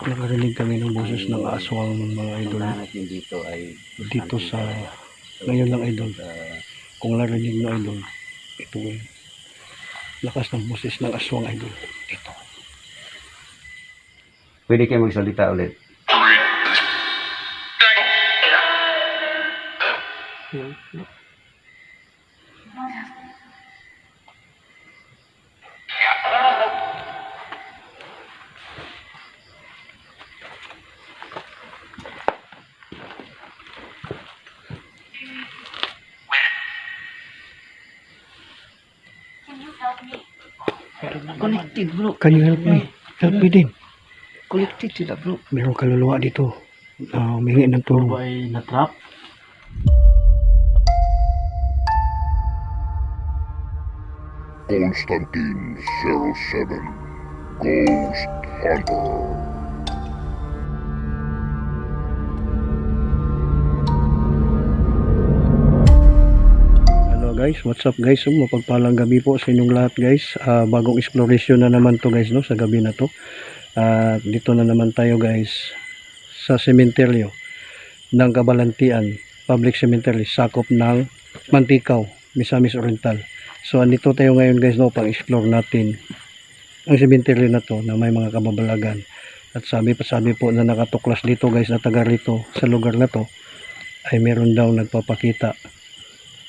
Nakarinig kami ng boses ng aswang mga idol. Natin dito ay Dito sa ngayon lang idol. Kung narinig no idol, ito eh. Lakas ng boses ng aswang idol. Dito. Pwede kayo magsalita ulit. Connected bro. Can you help me? Help me din. Connected sila bro. Merong kaluluwa dito. Humingi ng tulong. Ay na-trap. Constantine 07 Ghost Hunter. Hello guys, what's up guys? Mapagpalang gabi po sa inyong lahat guys. Bagong exploration na naman to guys no, sa gabi na to. Dito na naman tayo guys sa sementeryo ng Kabalantian Public Cemetery, sakop ng Mantikaw, Misamis Oriental. So andito tayo ngayon guys no, pang-explore natin ang sementeryo na to na may mga kababalagan. At sabi po na nakatuklas dito guys na taga rito sa lugar na to ay meron daw nagpapakita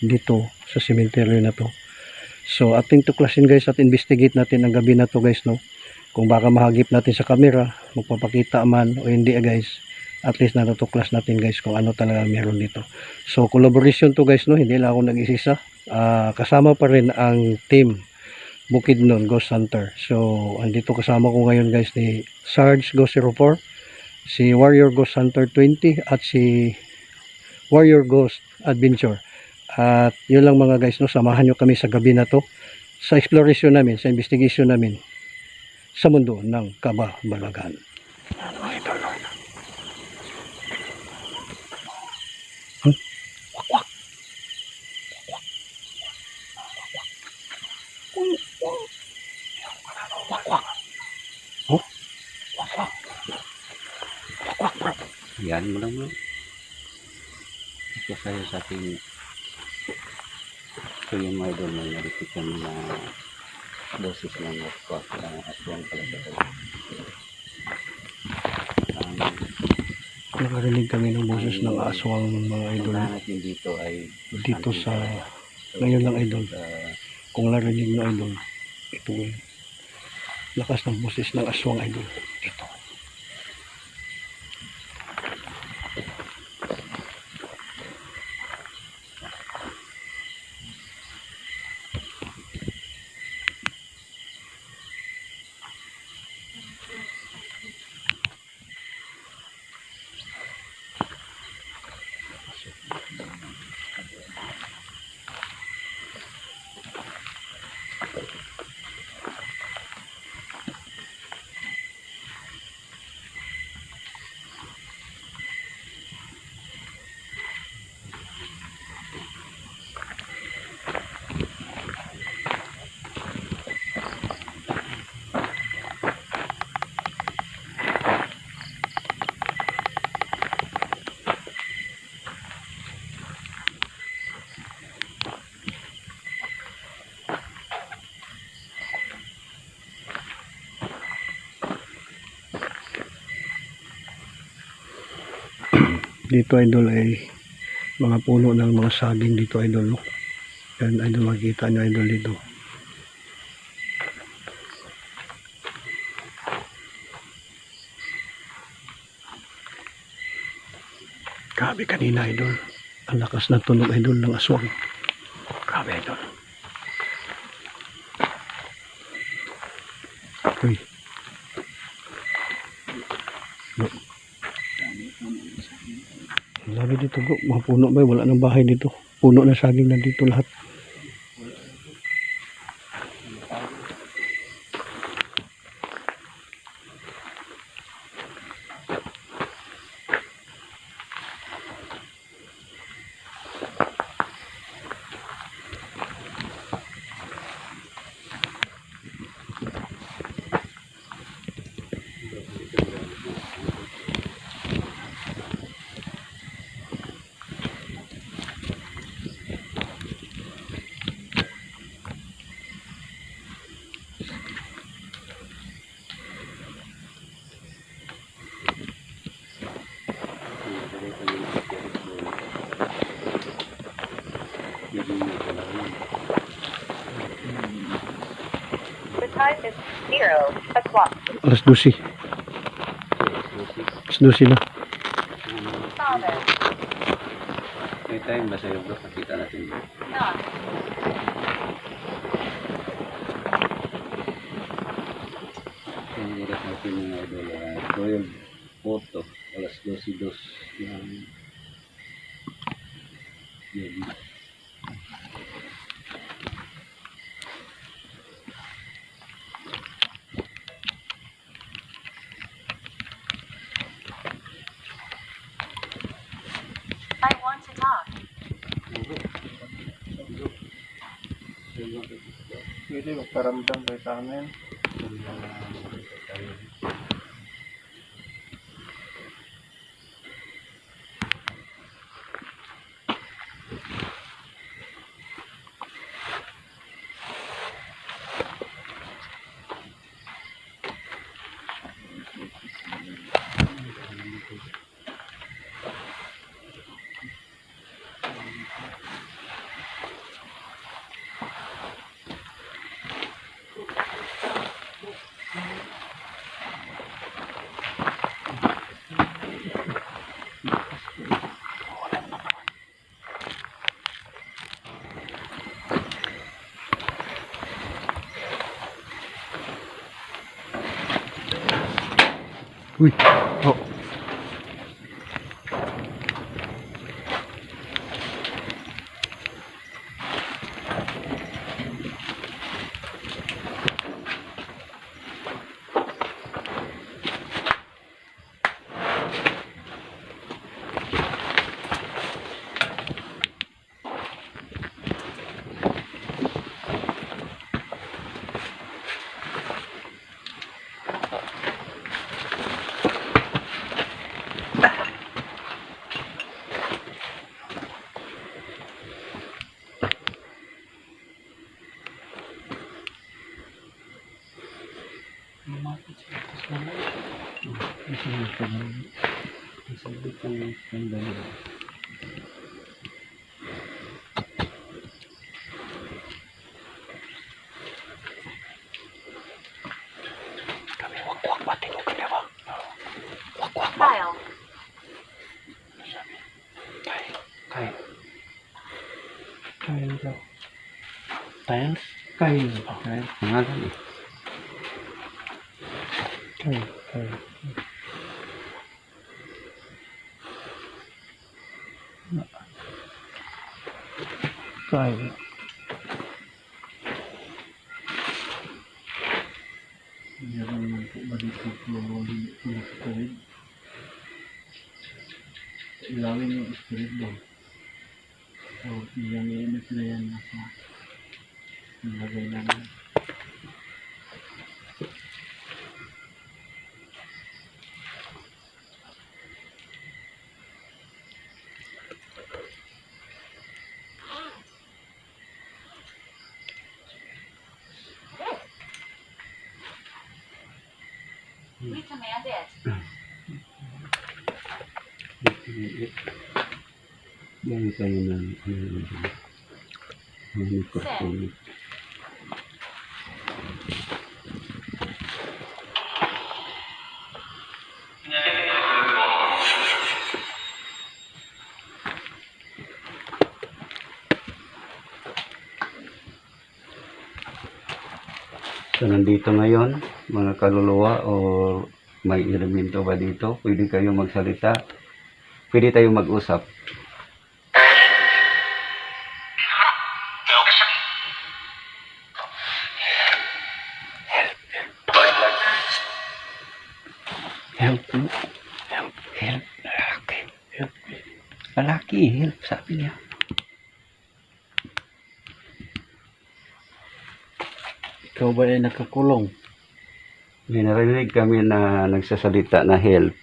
dito sa sementeryo na to. So ating tuklasin guys at investigate natin ang gabi na to guys no. Kung baka mahagip natin sa camera, magpapakita man o hindi guys, at least natutuklas natin guys kung ano talaga meron dito. So collaboration to guys no, hindi lang ako nag-isisa. Kasama pa rin ang team Bukidnon Ghost Hunter. So andito kasama ko ngayon guys ni Sarge Ghost 04, si Warrior Ghost Hunter 20 at si Warrior Ghost Adventure. At yun lang mga guys no, samahan nyo kami sa gabi na to sa exploration namin, sa investigation namin sa mundo ng kababalagan. Yan mo lang bro. Ito sa'yo sa ating ito yung mga idol na naripit kami na dosis ng waswak na aswang pala sa tayo. Nakarinig kami ng boses ng aswang mga idol. Natin dito ay Dito sa ngayon lang idol. Kung narinig no idol, ito eh. Lakas ng boses ng aswang idol. Dito. Dito idol ay mga puno ng mga saging dito idol no? Yan idol, makikita nyo idol dito. Grabe kanina idol, ang lakas ng tunog idol ng aswang. Grabe idol. Uy. Labi dito bro, mga puno ba? Wala nang bahay dito. Puno na saging na dito lahat. time is 0 o'clock. Alas 12. Alas 12 na. Father, May time ba sa'yo bro? Nakita natin. not. Yung oras natin mga idol. Royal Photo. Alas 12:02 ng yun. I want to talk. Pwede magparamdam kayo sa amin. Uy. Oh. Kyle, Kain daw. Tiles? Kain. Kain. Pangalan eh. Kain. Kain. Kain. Meron naman po ba dito yung spirit? Ilawin yung spirit doon. So, i-image na yan nasa nilagay namin. we command it. Yan tayo ng microphone. So nandito ngayon mga kaluluwa o may elemento ba dito? Pwede kayo magsalita. Pwede tayo mag-usap. Help. Help. Help. Help. Lalaki. Help. Lalaki. Help. Sabi niya. Ikaw ba ay nakakulong? May narinig kami na nagsasalita na help.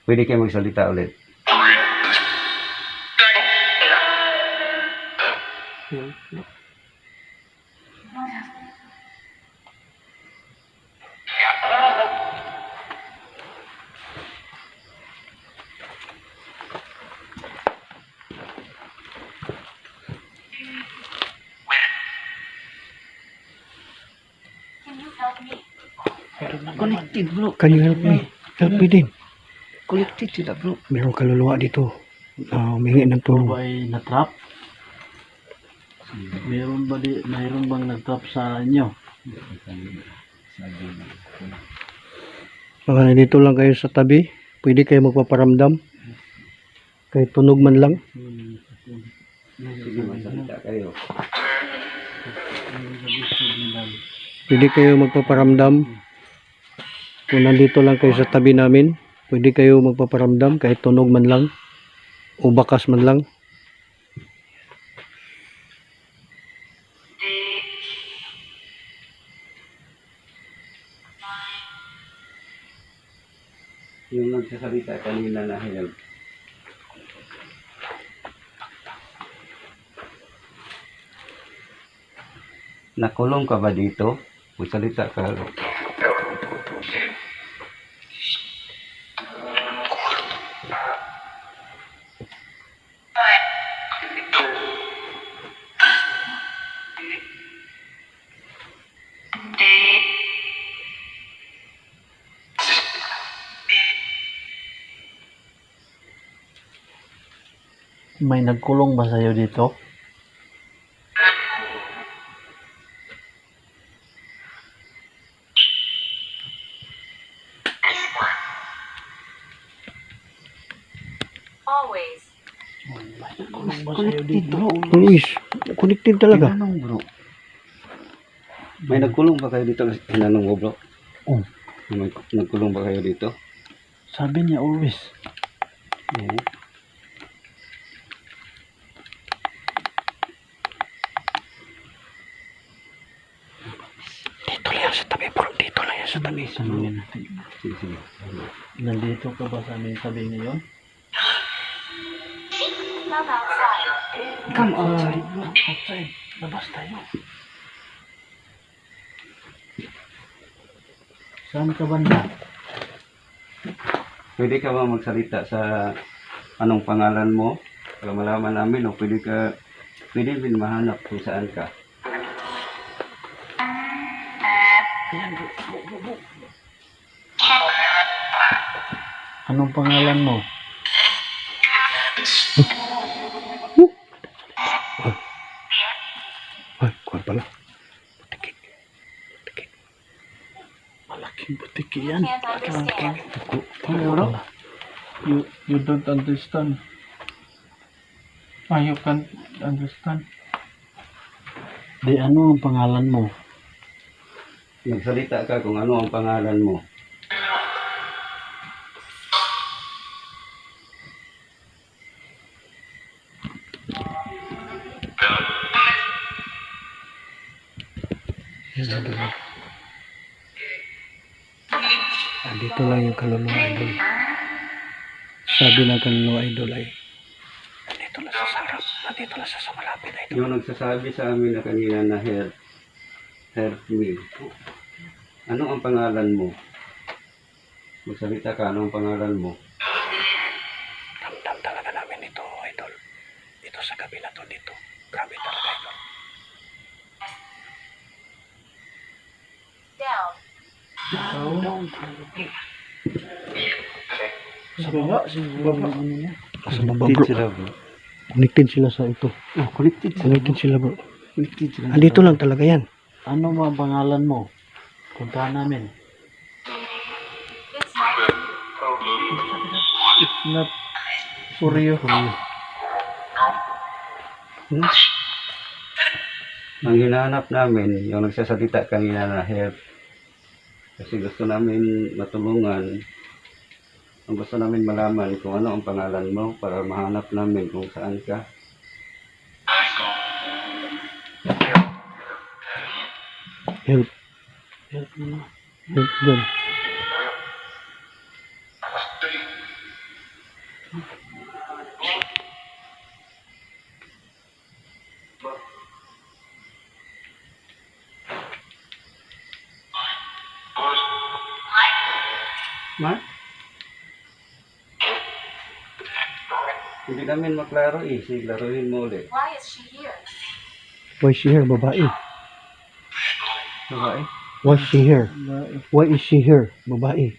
Pwede kayo magsalita ulit. Connected bro. Can you help me? Help me din. Connected sila bro. Merong kaluluwa dito. Humingi ng Ito tulong. ba ay na-trap? Mayroon bang nag-trap sa inyo? Baka nandito lang kayo sa tabi. Pwede kayo magpaparamdam. Kahit tunog man lang. Sige, magsalita kayo. Pwede kayo magpaparamdam. Kung nandito lang kayo sa tabi namin, pwede kayo magpaparamdam kahit tunog man lang o bakas man lang. Yung nagsasalita kanina na help. Nakulong ka ba dito? Magsalita ka. May nagkulong ba sa'yo dito? Always. May nagkulong ba sa'yo dito? Luis, connected talaga. Hinanong bro. May nagkulong ba kayo dito? Hinanong mo bro. Oh, May nagkulong ba kayo dito? sabi niya always. Oo. Dito lang yan sa tabi bro. Dito lang yan sa tabi. Sabihin natin. Sige, sige. Nandito ka ba sa aming tabi ngayon? Come outside. Come outside. Outside. Labas tayo. Saan ka banda? Pwede ka ba magsalita sa anong pangalan mo? Para malaman namin o pwede din mahanap kung saan ka. Anong pangalan mo? Ay, kuwan pala. Malaking butiki yan. Can't understand. You don't understand. You can't understand. Di ano ang pangalan mo? Magsalita ka kung ano ang pangalan mo. Yan, idol. Dito lang yung kaluluwa idol. Sabi ng kaluluwa idol ay nandito lang sa sarap. Nandito lang sa malapit idol. Yung nagsasabi sa amin na kanina na help me. Ano ang pangalan mo? Magsalita ka, ano ang pangalan mo? Ramdam talaga namin ito idol. Dito sa gabi na to dito. Grabe talaga idol. Down. Sa baba? Sa baba? Ano niya? Sa baba bro. bro. Connected sila sa ito. Oh, connected Connected sila bro. Connected sila. Andito lang talaga yan. Ano mga pangalan mo? Puntahan namin. It's not. Not Suryo. Ang hinahanap namin, yung nagsasalita kanina na help. Kasi gusto namin matulungan. Ang gusto namin malaman kung ano ang pangalan mo para mahanap namin kung saan ka. Help. Help mo na. Help them. Ma? Hindi namin maklaro eh. Sige, laruin mo ulit. Why is she here? Why she here, babae? Babae? Why is she here? Babae. Why is she here? Babae.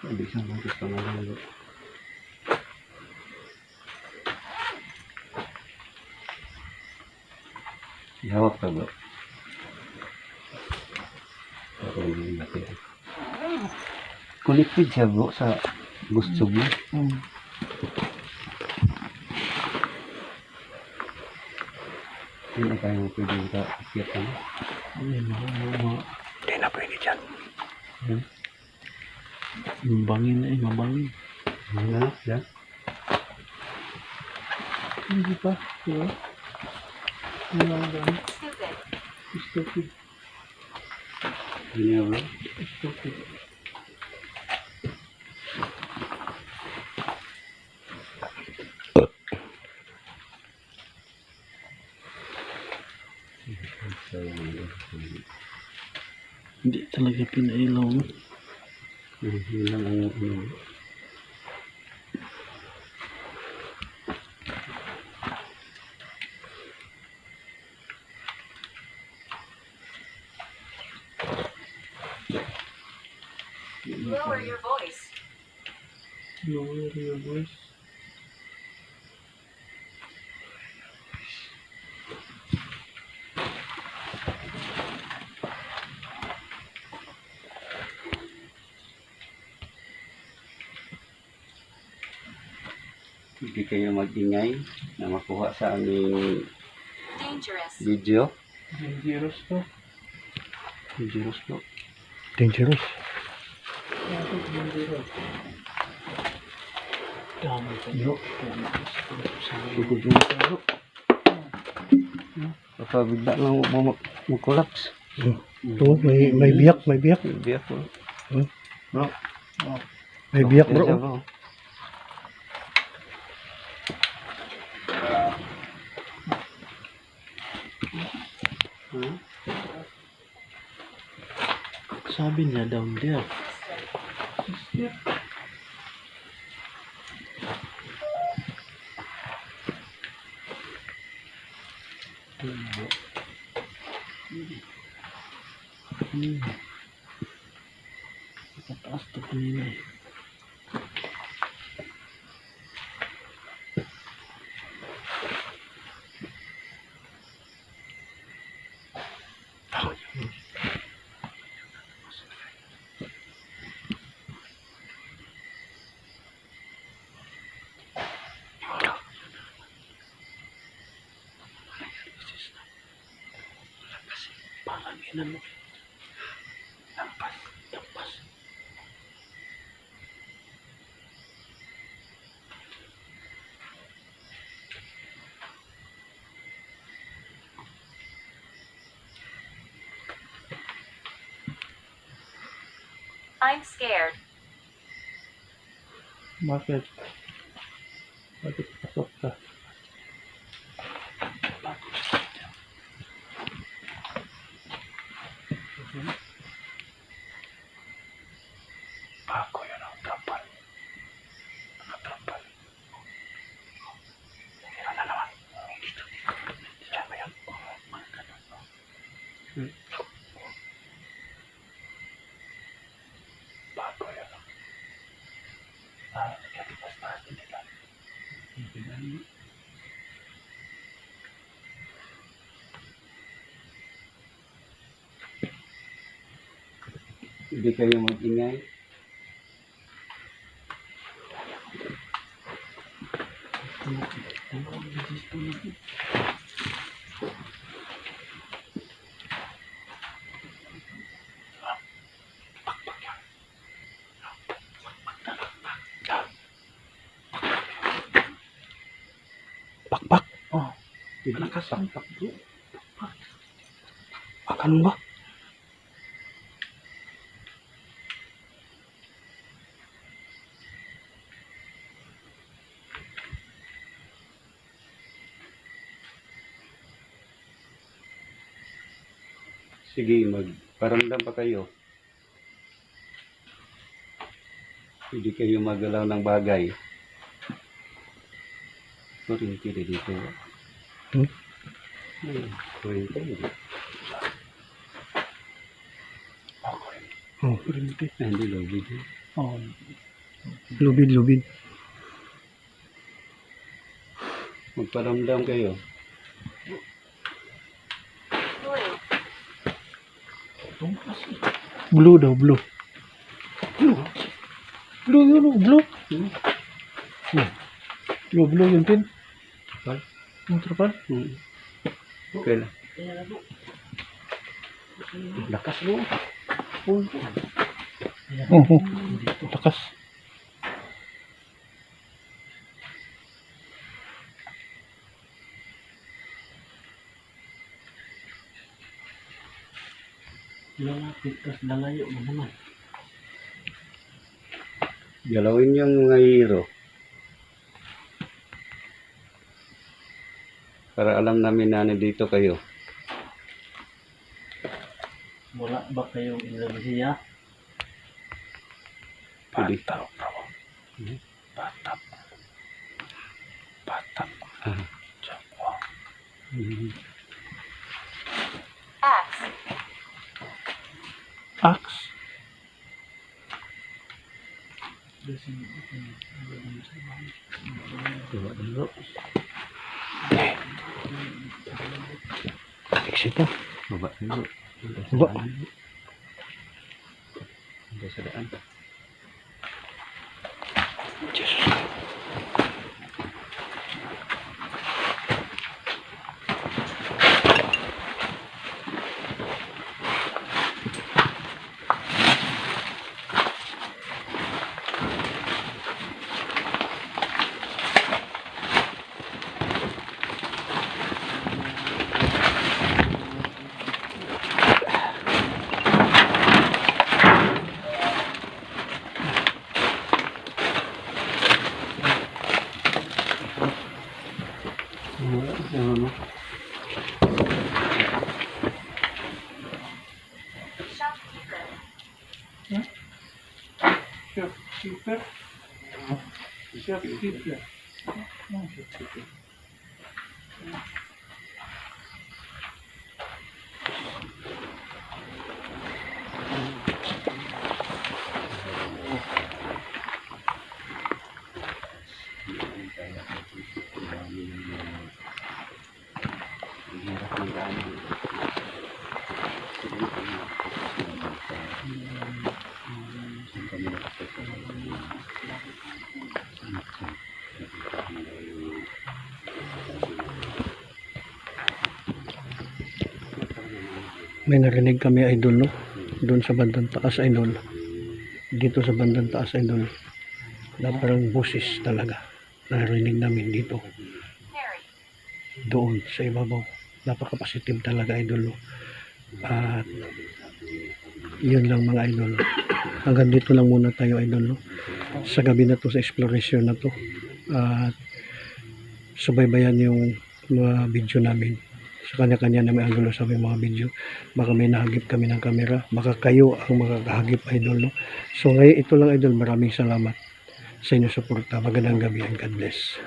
Hindi siya magkis pangalan bro. Ihawak ka bro. Ako yung laki. Connected siya bro sa gusto mo. Hindi na tayo pwede ka akit ano. Hindi na pwede dyan. Mabangin na mabangin. Ano na yan? Hindi pa, diba? Wala lang. Stupid. Stupid. Hindi na bro. Stupid. Hindi talaga pinailaw mo. Yun lang ang ano. Lower your voice. Lower your voice. Hindi kayo mag-ingay na makuha sa aming Dangerous. video. Dangerous to. Dangerous bro. Dangerous. Bakit dangerous? Dami ka bro. Sugod mo sa bro. Baka bigla lang mag-collapse. Ito, may biyak, may biyak. Hindi ako. Hmm? Bro. May biyak Yan siya, bro. Sabi niya down there. Pataas to kanina eh. Parang inano. Lampas. Lampas. I'm scared. Bakit? Bakit pasok ka? Bago yun ang trampal. Nakatrampal. Tira na naman. Dito. Diyan ba yan? Mga ganun. Bago yun. Nagkatipas-tas din nila. Hindi kayo mag-ingay. Pakpak. Oh, Hindi nakasampak bro. Akan ba? Sige, magparamdam pa kayo. Hindi kayo magalaw ng bagay. Kurinti din dito. Hmm? Kurinti. Oh, Hindi lobby. Oh, lubid. Magparamdam kayo. Blue. itong kasi. Blue daw, blue. Blue yun, oh, blue. Blue yun, Tin. Trapal? Yung trapal? Okay lang. Lakas mo. Oo, takas. Lalapit kas dalayo mo naman. Galawin yung mga hero. Para alam namin na nandito kayo. Wala ba kayong enerhiya? Pwede. Batak. Axe. Axe. Diba, dalo? Exit na. Baba dalo. Baba. Hanggang sa daan. Jesus. Shopkeeper. Shopkeeper? Shopkeeper. Hirap ng daan. May narinig kami, idol, no? Doon sa bandang taas, idol. Dito sa bandang taas, idol. Na parang boses talaga. Narinig namin dito. Harry. Doon sa ibabaw. Napaka-positive talaga, idol, no? At yun lang mga idol. Hanggang dito lang muna tayo, idol, no? Sa gabi na to, sa exploration na to. At subaybayan yung mga video namin. Sa kanya-kanya na may angulo sa aming mga video. Baka may nahagip kami ng camera. Baka kayo ang makakahagip, idol, no? So ngayon ito lang, idol. Maraming salamat sa inyong suporta. Magandang gabi and God bless.